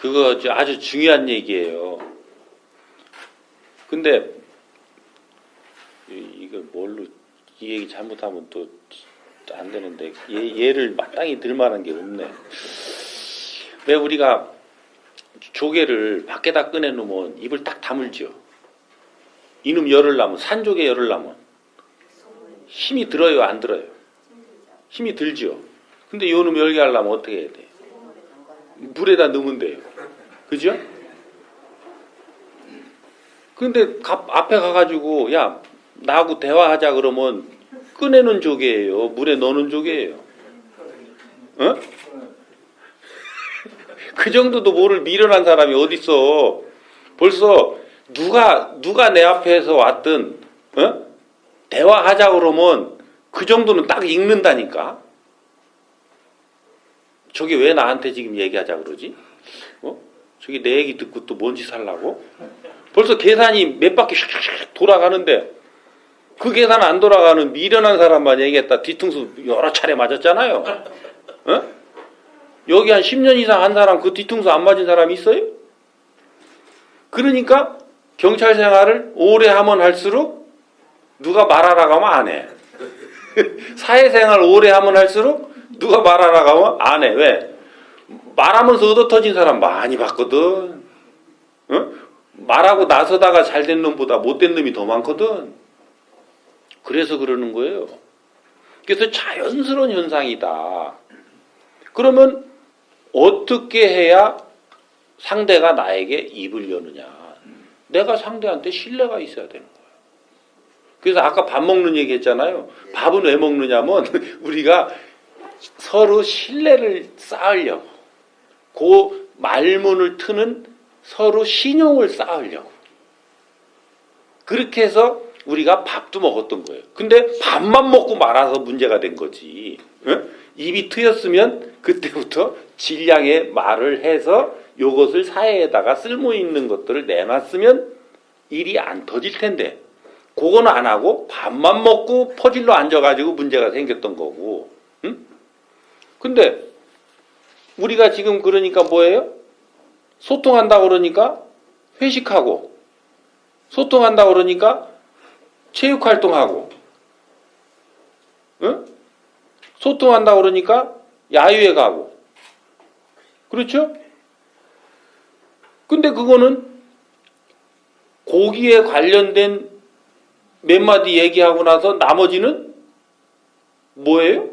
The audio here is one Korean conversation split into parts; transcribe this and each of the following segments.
그거 아주 중요한 얘기예요. 근데 이걸 뭘로 이 얘기 잘못하면 또 안 되는데 얘를 마땅히 들 만한 게 없네. 왜 우리가 조개를 밖에다 꺼내놓으면 입을 딱 다물죠. 이놈 열을 나면 산조개 열을 나면 힘이 들어요, 안 들어요? 힘이 들죠. 근데 요놈 열게 하려면 어떻게 해야 돼? 물에다 넣으면 돼요. 그죠? 근데 앞에 가가지고 야 나하고 대화하자 그러면 꺼내는 조개예요, 물에 넣는 조개예요. 어? 그 정도도 모를 미련한 사람이 어딨어. 벌써 누가 내 앞에서 왔든 대화하자 그러면 그 정도는 딱 읽는다니까. 저게 왜 나한테 지금 얘기하자 그러지? 저게 내 얘기 듣고 또 뭔 짓 하려고? 벌써 계산이 몇 바퀴 샥샥 돌아가는데 그 계산 안 돌아가는 미련한 사람만 얘기했다 뒤통수 여러 차례 맞았잖아요. 여기 한 10년 이상 한 사람 그 뒤통수 안 맞은 사람이 있어요? 그러니까 경찰 생활을 오래 하면 할수록 누가 말하라고 하면 안 해. 사회생활 오래 하면 할수록 누가 말하라고 하면 안 해. 왜? 말하면서 얻어터진 사람 많이 봤거든. 말하고 나서다가 잘된 놈보다 못된 놈이 더 많거든. 그래서 그러는 거예요. 그래서 자연스러운 현상이다. 그러면 어떻게 해야 상대가 나에게 입을 여느냐. 내가 상대한테 신뢰가 있어야 되는 거예요. 그래서 아까 밥 먹는 얘기 했잖아요. 밥은 왜 먹느냐면 우리가 서로 신뢰를 쌓으려고. 그 말문을 트는 서로 신용을 쌓으려고. 그렇게 해서 우리가 밥도 먹었던 거예요. 근데 밥만 먹고 말아서 문제가 된 거지. 입이 트였으면 그때부터 질량의 말을 해서 요것을 사회에다가 쓸모있는 것들을 내놨으면 일이 안 터질 텐데 그거는 안 하고 밥만 먹고 퍼질러 앉아가지고 문제가 생겼던 거고. 근데 우리가 지금 그러니까 뭐예요? 소통한다고 그러니까 회식하고, 소통한다고 그러니까 체육활동하고, 소통한다고 그러니까 야유회 가고. 그렇죠? 근데 그거는 고기에 관련된 몇 마디 얘기하고 나서 나머지는 뭐예요?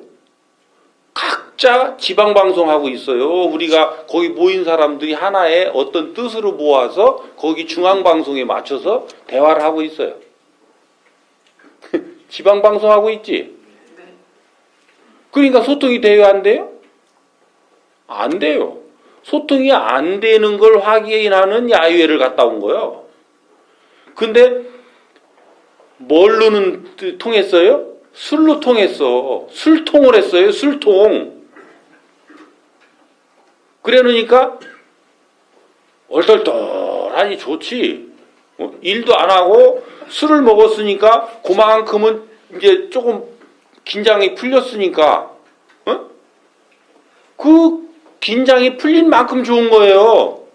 각자 지방방송하고 있어요. 우리가 거기 모인 사람들이 하나의 어떤 뜻으로 모아서 거기 중앙방송에 맞춰서 대화를 하고 있어요. 지방방송하고 있지? 그러니까 소통이 돼요, 안 돼요? 안 돼요. 소통이 안 되는 걸 확인하는 야유회를 갔다 온 거예요. 근데 뭘로는 통했어요? 술로 통했어. 술통을 했어요. 술통. 그래 놓으니까 얼떨떨하니 좋지. 일도 안 하고 술을 먹었으니까 그만큼은 이제 조금 긴장이 풀렸으니까 그 긴장이 풀린 만큼 좋은 거예요.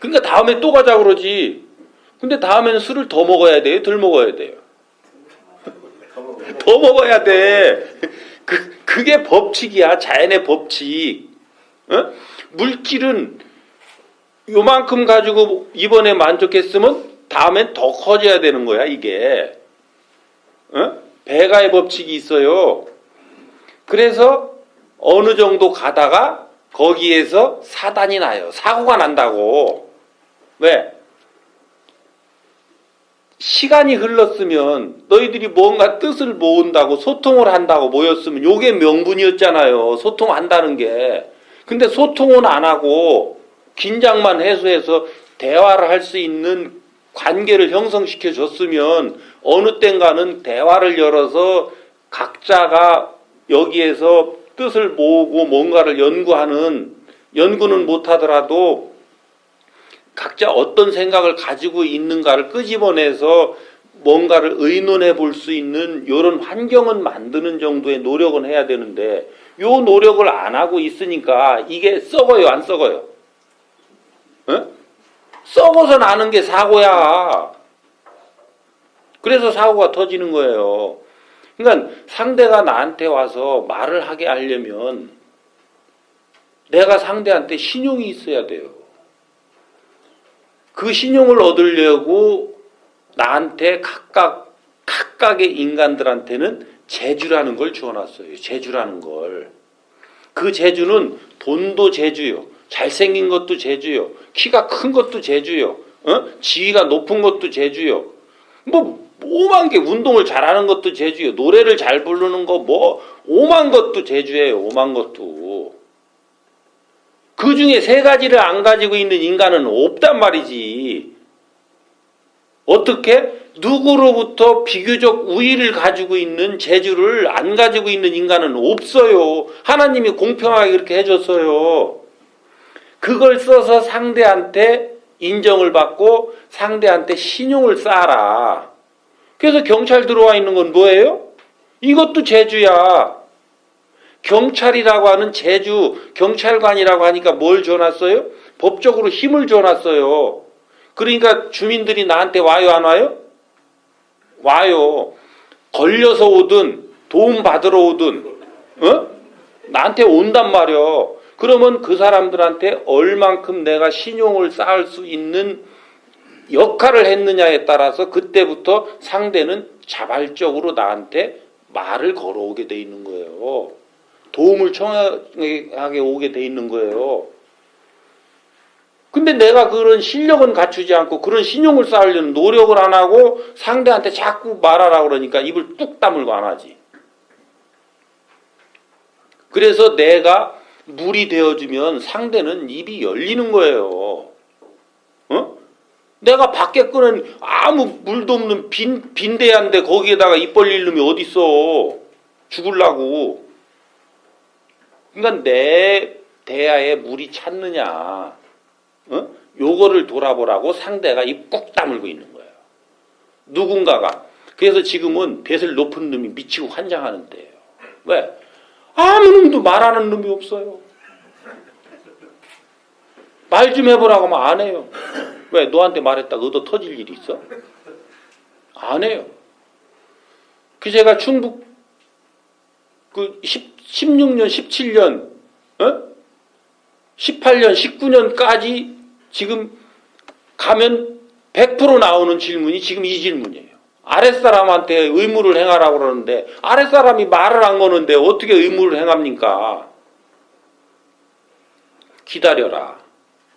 그러니까 다음에 또 가자 그러지. 근데 다음에는 술을 더 먹어야 돼요? 덜 먹어야 돼요? 더 먹어야 돼. 그게 법칙이야. 자연의 법칙. 물질은 요만큼 가지고 이번에 만족했으면 다음엔 더 커져야 되는 거야, 이게. 배가의 법칙이 있어요. 그래서 어느 정도 가다가 거기에서 사단이 나요. 사고가 난다고. 왜? 시간이 흘렀으면 너희들이 뭔가 뜻을 모은다고 소통을 한다고 모였으면 요게 명분이었잖아요. 소통한다는 게. 근데 소통은 안 하고 긴장만 해소해서 대화를 할 수 있는 관계를 형성시켜 줬으면 어느 땐가는 대화를 열어서 각자가 여기에서 뜻을 모으고 뭔가를 연구는 못하더라도 각자 어떤 생각을 가지고 있는가를 끄집어내서 뭔가를 의논해 볼 수 있는 이런 환경은 만드는 정도의 노력은 해야 되는데 요 노력을 안 하고 있으니까 이게 썩어요, 안 썩어요? 어? 썩어서 나는 게 사고야. 그래서 사고가 터지는 거예요. 그러니까 상대가 나한테 와서 말을 하게 하려면 내가 상대한테 신용이 있어야 돼요. 그 신용을 얻으려고 나한테 각각의 인간들한테는 재주라는 걸 주어놨어요. 재주라는 걸. 그 재주는 돈도 재주요. 잘생긴 것도 재주요. 키가 큰 것도 재주요. 지위가 높은 것도 재주요. 뭐 오만 개, 운동을 잘하는 것도 재주요. 노래를 잘 부르는 거 뭐 오만 것도 재주예요. 오만 것도. 그 중에 세 가지를 안 가지고 있는 인간은 없단 말이지. 어떻게? 누구로부터 비교적 우위를 가지고 있는 재주를 안 가지고 있는 인간은 없어요. 하나님이 공평하게 그렇게 해줬어요. 그걸 써서 상대한테 인정을 받고 상대한테 신용을 쌓아라. 그래서 경찰 들어와 있는 건 뭐예요? 이것도 재주야. 경찰이라고 하는 재주, 경찰관이라고 하니까 뭘 줘놨어요? 법적으로 힘을 줘놨어요. 그러니까 주민들이 나한테 와요, 안 와요? 와요. 걸려서 오든 도움 받으러 오든 나한테 온단 말이요. 그러면 그 사람들한테 얼만큼 내가 신용을 쌓을 수 있는 역할을 했느냐에 따라서 그때부터 상대는 자발적으로 나한테 말을 걸어오게 돼 있는 거예요. 도움을 청하게 오게 돼 있는 거예요. 근데 내가 그런 실력은 갖추지 않고 그런 신용을 쌓으려는 노력을 안 하고 상대한테 자꾸 말하라고 그러니까 입을 뚝 다물고 안 하지. 그래서 내가 물이 되어주면 상대는 입이 열리는 거예요. 내가 밖에 끄는 아무 물도 없는 빈대한데 거기에다가 입 벌릴 놈이 어딨어. 죽을라고. 그러니까 내 대야에 물이 찼느냐. 요거를 돌아보라고 상대가 입 꾹 다물고 있는 거예요. 누군가가. 그래서 지금은 뱃을 높은 놈이 미치고 환장하는 때예요. 왜? 아무 놈도 말하는 놈이 없어요. 말 좀 해보라고 하면 안 해요. 왜? 너한테 말했다가 얻어 터질 일이 있어? 안 해요. 그 제가 충북 16년, 17년, 18년, 19년까지 지금 가면 100% 나오는 질문이 지금 이 질문이에요. 아랫사람한테 의무를 행하라고 그러는데 아랫사람이 말을 안 거는데 어떻게 의무를 행합니까? 기다려라.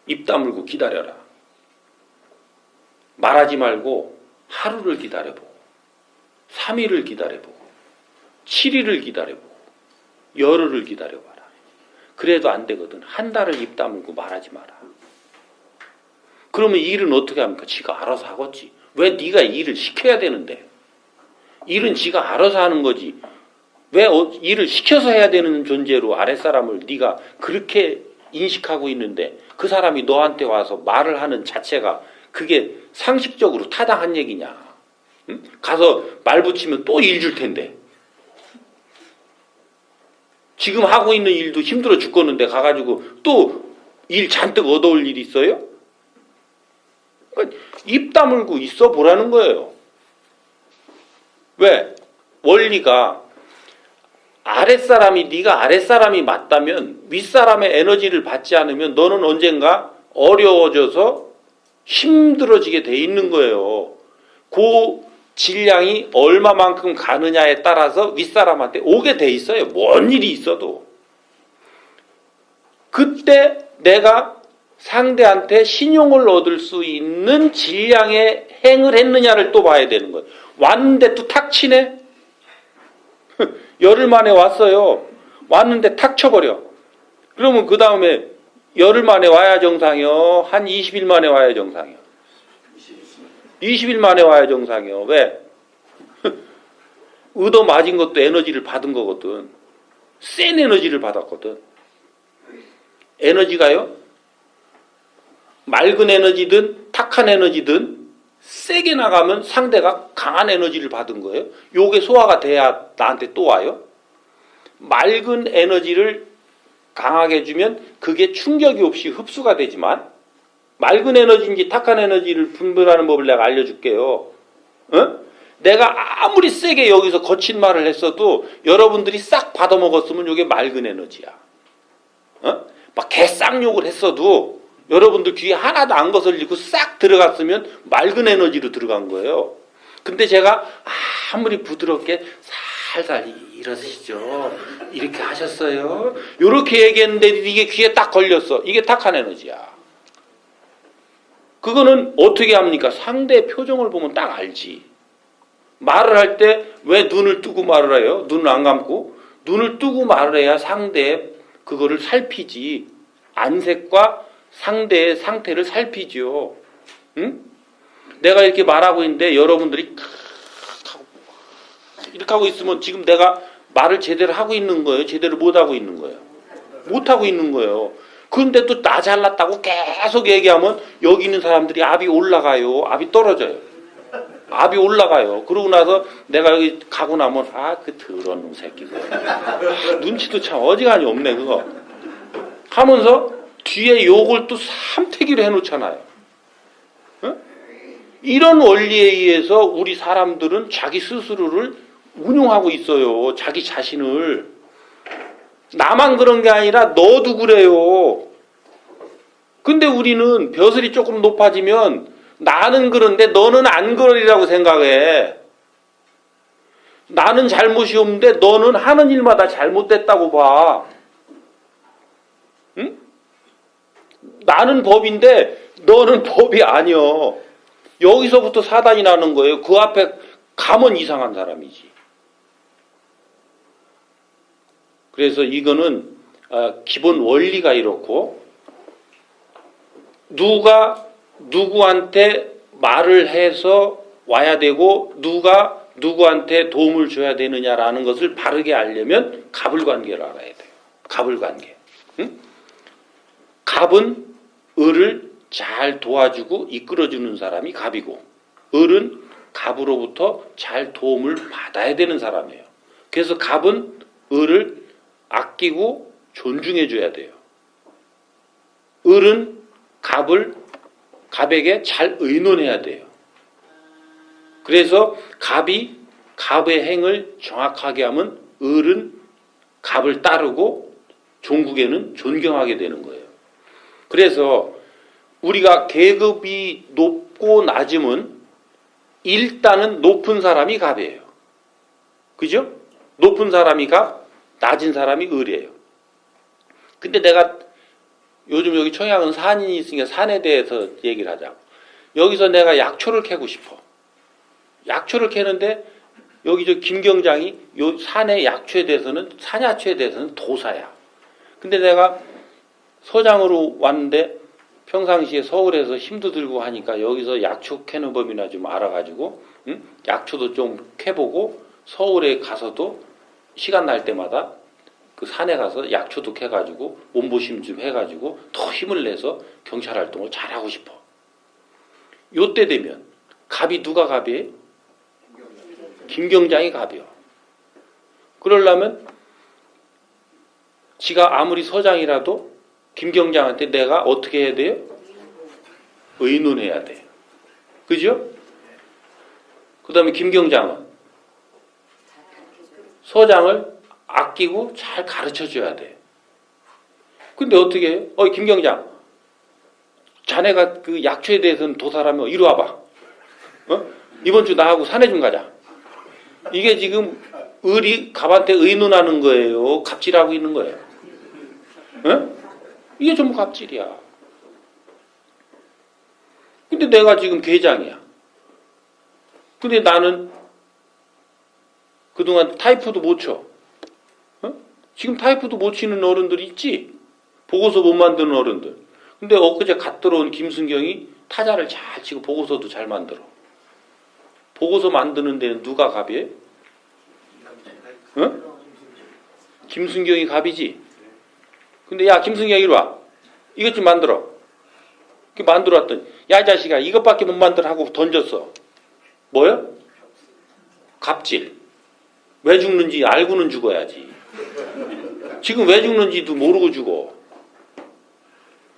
입 다물고 기다려라. 말하지 말고 하루를 기다려보고 3일을 기다려보고 7일을 기다려보고 열흘을 기다려봐라. 그래도 안 되거든. 한 달을 입 다물고 말하지 마라. 그러면 일은 어떻게 합니까? 지가 알아서 하겠지. 왜 네가 일을 시켜야 되는데? 일은 지가 알아서 하는 거지. 왜 일을 시켜서 해야 되는 존재로 아랫사람을 네가 그렇게 인식하고 있는데 그 사람이 너한테 와서 말을 하는 자체가 그게 상식적으로 타당한 얘기냐? 응? 가서 말 붙이면 또 일 줄 텐데. 지금 하고 있는 일도 힘들어 죽겠는데 가가지고 또 일 잔뜩 얻어올 일이 있어요? 그러니까 입 다물고 있어 보라는 거예요. 왜? 원리가 아랫사람이 네가 아랫사람이 맞다면 윗사람의 에너지를 받지 않으면 너는 언젠가 어려워져서 힘들어지게 돼 있는 거예요. 그 질량이 얼마만큼 가느냐에 따라서 윗사람한테 오게 돼 있어요. 뭔 일이 있어도. 그때 내가 상대한테 신용을 얻을 수 있는 질량의 행을 했느냐를 또 봐야 되는 거예요. 왔는데 또 탁 치네? 열흘 만에 왔어요. 왔는데 탁 쳐버려. 그러면 그 다음에 열흘 만에 와야 정상이요? 한 20일 만에 와야 정상이요? 20일 만에 와야 정상이요. 왜? 얻어 맞은 것도 에너지를 받은 거거든. 센 에너지를 받았거든. 에너지가요? 맑은 에너지든 탁한 에너지든 세게 나가면 상대가 강한 에너지를 받은 거예요. 요게 소화가 돼야 나한테 또 와요. 맑은 에너지를 강하게 주면 그게 충격이 없이 흡수가 되지만 맑은 에너지인지 탁한 에너지를 분별하는 법을 내가 알려줄게요. 어? 내가 아무리 세게 여기서 거친 말을 했어도 여러분들이 싹 받아먹었으면 이게 맑은 에너지야. 어? 막 개쌍욕을 했어도 여러분들 귀에 하나도 안 거슬리고 싹 들어갔으면 맑은 에너지로 들어간 거예요. 근데 제가 아무리 부드럽게 살살 이러시죠. 이렇게 하셨어요. 이렇게 얘기했는데 이게 귀에 딱 걸렸어. 이게 탁한 에너지야. 그거는 어떻게 합니까? 상대의 표정을 보면 딱 알지. 말을 할 때 왜 눈을 뜨고 말을 해요? 눈을 안 감고? 눈을 뜨고 말을 해야 상대의 그거를 살피지. 안색과 상대의 상태를 살피죠. 응? 내가 이렇게 말하고 있는데 여러분들이 이렇게 하고 있으면 지금 내가 말을 제대로 하고 있는 거예요? 제대로 못하고 있는 거예요? 못하고 있는 거예요. 그런데 또 나 잘났다고 계속 얘기하면 여기 있는 사람들이 압이 올라가요. 압이 떨어져요. 압이 올라가요. 그러고 나서 내가 여기 가고 나면 그 더러운 놈 새끼고 눈치도 참 어지간히 없네 그거 하면서 뒤에 욕을 또 삼태기로 해놓잖아요. 어? 이런 원리에 의해서 우리 사람들은 자기 스스로를 운용하고 있어요. 자기 자신을. 나만 그런 게 아니라 너도 그래요. 근데 우리는 벼슬이 조금 높아지면 나는 그런데 너는 안 그러리라고 생각해. 나는 잘못이 없는데 너는 하는 일마다 잘못됐다고 봐. 응? 나는 법인데 너는 법이 아니여. 여기서부터 사단이 나는 거예요. 그 앞에 가면 이상한 사람이지. 그래서 이거는 기본 원리가 이렇고 누가 누구한테 말을 해서 와야 되고 누가 누구한테 도움을 줘야 되느냐라는 것을 바르게 알려면 갑을관계를 알아야 돼요. 갑을관계. 응? 갑은 을을 잘 도와주고 이끌어주는 사람이 갑이고 을은 갑으로부터 잘 도움을 받아야 되는 사람이에요. 그래서 갑은 을을 아끼고 존중해줘야 돼요. 을은 갑에게 잘 의논해야 돼요. 그래서 갑이 갑의 행을 정확하게 하면 을은 갑을 따르고 종국에는 존경하게 되는 거예요. 그래서 우리가 계급이 높고 낮으면 일단은 높은 사람이 갑이에요. 그죠? 높은 사람이 갑, 낮은 사람이 을이에요. 근데 내가 요즘 여기 청양은 산이 있으니까 산에 대해서 얘기를 하자고. 여기서 내가 약초를 캐고 싶어. 약초를 캐는데 여기 저 김경장이 요 산의 약초에 대해서는 산야초에 대해서는 도사야. 근데 내가 서장으로 왔는데 평상시에 서울에서 힘도 들고 하니까 여기서 약초 캐는 법이나 좀 알아가지고 약초도 좀 캐보고 서울에 가서도 시간 날 때마다 그 산에 가서 약초도 캐가지고 몸보심 좀 해가지고 더 힘을 내서 경찰 활동을 잘하고 싶어. 요때 되면 갑이 누가 갑이에요? 김경장이 갑이요. 그러려면 지가 아무리 서장이라도 김경장한테 내가 어떻게 해야 돼요? 의논해야 돼요. 그죠? 그 다음에 김경장은 서장을 아끼고 잘 가르쳐줘야 돼. 근데 어떻게 해요? 김경장, 자네가 그 약초에 대해서는 도사라며 이리 와봐. 이번 주 나하고 산에 좀 가자. 이게 지금 을이 갑한테 의논하는 거예요. 갑질하고 있는 거예요. 이게 전부 갑질이야. 근데 내가 지금 계장이야. 근데 나는 그동안 타이프도 못 쳐. 지금 타이프도 못 치는 어른들 있지? 보고서 못 만드는 어른들. 근데 엊그제 갓 들어온 김순경이 타자를 잘 치고 보고서도 잘 만들어. 보고서 만드는 데는 누가 갑이에요? 김순경이 갑이지? 근데 야 김순경 이리 와. 이것 좀 만들어. 그 만들어 왔더니 야 이 자식아 이것밖에 못 만들어 하고 던졌어. 뭐요? 갑질. 왜 죽는지 알고는 죽어야지. 지금 왜 죽는지도 모르고 죽어.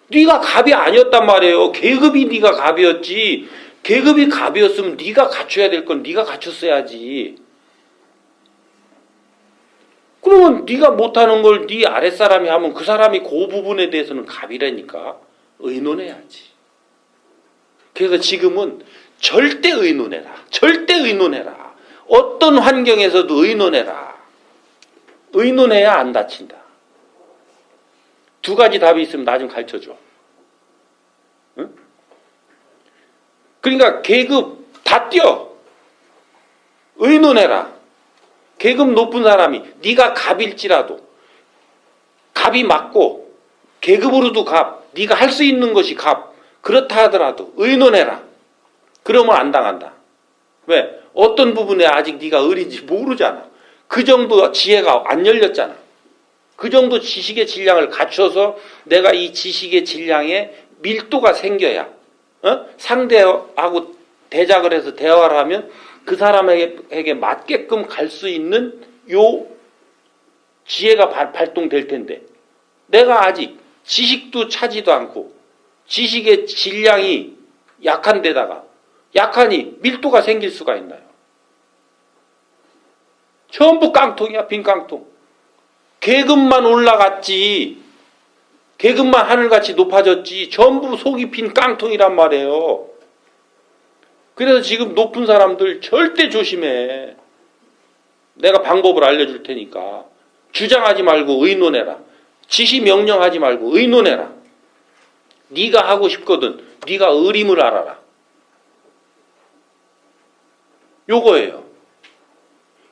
네가 갑이 아니었단 말이에요. 계급이 네가 갑이었지. 계급이 갑이었으면 네가 갖춰야 될 건 네가 갖췄어야지. 그러면 네가 못하는 걸 네 아랫사람이 하면 그 사람이 그 부분에 대해서는 갑이라니까. 의논해야지. 그래서 지금은 절대 의논해라. 절대 의논해라. 어떤 환경에서도 의논해라. 의논해야 안 다친다. 두 가지 답이 있으면 나 좀 가르쳐줘. 응? 그러니까 계급 다 뛰어. 의논해라. 계급 높은 사람이 네가 갑일지라도 갑이 맞고 계급으로도 갑, 네가 할 수 있는 것이 갑, 그렇다 하더라도 의논해라. 그러면 안 당한다. 왜? 어떤 부분에 아직 네가 어린지 모르잖아. 그 정도 지혜가 안 열렸잖아. 그 정도 지식의 질량을 갖춰서 내가 이 지식의 질량에 밀도가 생겨야 상대하고 대작을 해서 대화를 하면 그 사람에게 맞게끔 갈 수 있는 요 지혜가 발동될 텐데 내가 아직 지식도 차지도 않고 지식의 질량이 약한 데다가 약하니 밀도가 생길 수가 있나요? 전부 깡통이야. 빈 깡통. 계급만 올라갔지. 계급만 하늘같이 높아졌지. 전부 속이 빈 깡통이란 말이에요. 그래서 지금 높은 사람들 절대 조심해. 내가 방법을 알려줄 테니까. 주장하지 말고 의논해라. 지시 명령하지 말고 의논해라. 네가 하고 싶거든. 네가 의림을 알아라. 요거예요.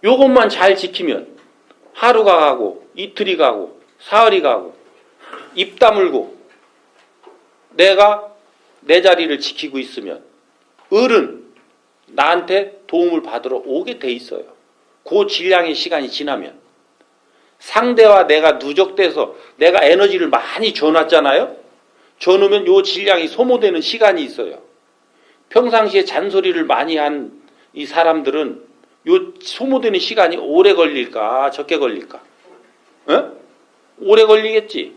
요것만 잘 지키면 하루가 가고 이틀이 가고 사흘이 가고 입 다물고 내가 내 자리를 지키고 있으면 을은 나한테 도움을 받으러 오게 돼 있어요. 그 질량의 시간이 지나면 상대와 내가 누적돼서 내가 에너지를 많이 줘놨잖아요. 줘놓으면 요 질량이 소모되는 시간이 있어요. 평상시에 잔소리를 많이 한 이 사람들은 요 소모되는 시간이 오래 걸릴까 적게 걸릴까? 오래 걸리겠지.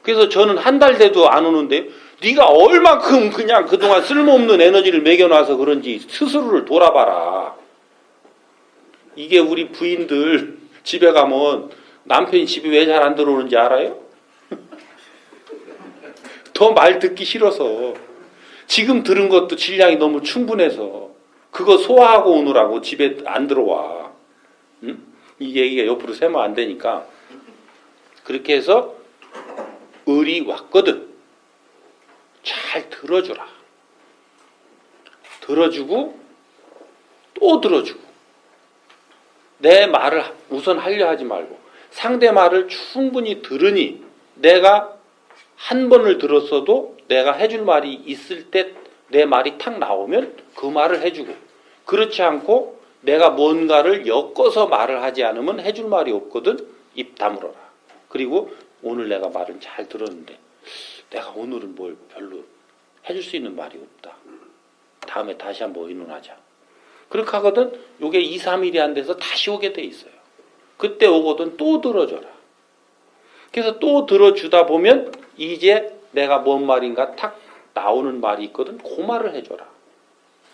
그래서 저는 한 달 돼도 안 오는데 네가 얼만큼 그냥 그동안 쓸모없는 에너지를 매겨놔서 그런지 스스로를 돌아봐라. 이게 우리 부인들 집에 가면 남편이 집에 왜 잘 안 들어오는지 알아요? 더 말 듣기 싫어서. 지금 들은 것도 질량이 너무 충분해서 그거 소화하고 오느라고 집에 안 들어와. 응? 이 얘기가 옆으로 새면 안 되니까. 그렇게 해서 을이 왔거든. 잘 들어주라. 들어주고 또 들어주고 내 말을 우선 하려 하지 말고 상대 말을 충분히 들으니 내가 한 번을 들었어도 내가 해줄 말이 있을 때 내 말이 탁 나오면 그 말을 해주고 그렇지 않고 내가 뭔가를 엮어서 말을 하지 않으면 해줄 말이 없거든. 입 다물어라. 그리고 오늘 내가 말은 잘 들었는데 내가 오늘은 뭘 별로 해줄 수 있는 말이 없다. 다음에 다시 한번 의논하자. 그렇게 하거든. 요게 2, 3일이 안 돼서 다시 오게 돼 있어요. 그때 오거든 또 들어줘라. 그래서 또 들어주다 보면 이제 내가 뭔 말인가 탁 나오는 말이 있거든. 그 말을 해줘라.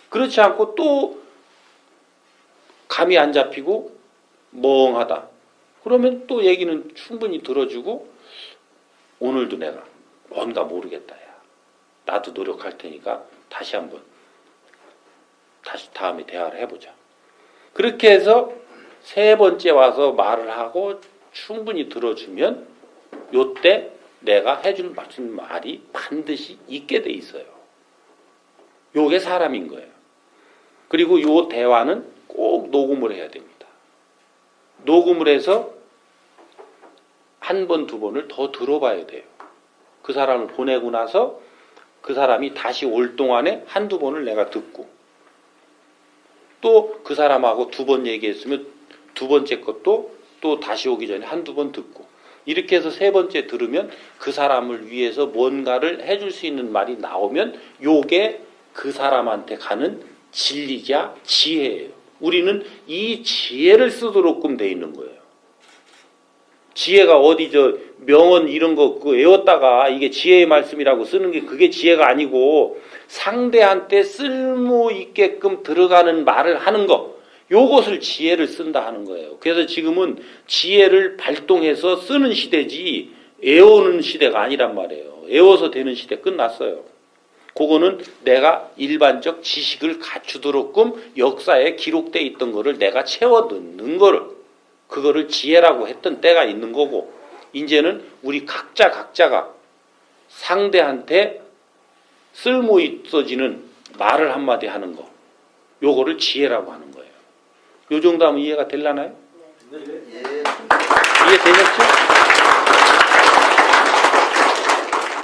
그렇지 않고 또 감이 안 잡히고 멍하다. 그러면 또 얘기는 충분히 들어주고 오늘도 내가 뭔가 모르겠다. 야. 나도 노력할 테니까 다시 한번 다시 다음에 대화를 해보자. 그렇게 해서 세 번째 와서 말을 하고 충분히 들어주면 요때 내가 해줄 말이 반드시 있게 돼 있어요. 요게 사람인 거예요. 그리고 요 대화는 꼭 녹음을 해야 됩니다. 녹음을 해서 한 번, 두 번을 더 들어봐야 돼요. 그 사람을 보내고 나서 그 사람이 다시 올 동안에 한두 번을 내가 듣고 또 그 사람하고 두 번 얘기했으면 두 번째 것도 또 다시 오기 전에 한두 번 듣고 이렇게 해서 세 번째 들으면 그 사람을 위해서 뭔가를 해줄 수 있는 말이 나오면 요게 그 사람한테 가는 진리자 지혜예요. 우리는 이 지혜를 쓰도록끔 돼 있는 거예요. 지혜가 어디 명언 이런 거 그거 외웠다가 이게 지혜의 말씀이라고 쓰는 게 그게 지혜가 아니고 상대한테 쓸모 있게끔 들어가는 말을 하는 거 요것을 지혜를 쓴다 하는 거예요. 그래서 지금은 지혜를 발동해서 쓰는 시대지 외우는 시대가 아니란 말이에요. 외워서 되는 시대 끝났어요. 그거는 내가 일반적 지식을 갖추도록끔 역사에 기록되어 있던 거를 내가 채워 넣는 거를 그거를 지혜라고 했던 때가 있는 거고 이제는 우리 각자가 상대한테 쓸모 있어지는 말을 한마디 하는 거 요거를 지혜라고 하는 거예요. 요 정도 하면 이해가 되려나요? 네. 이해되셨죠?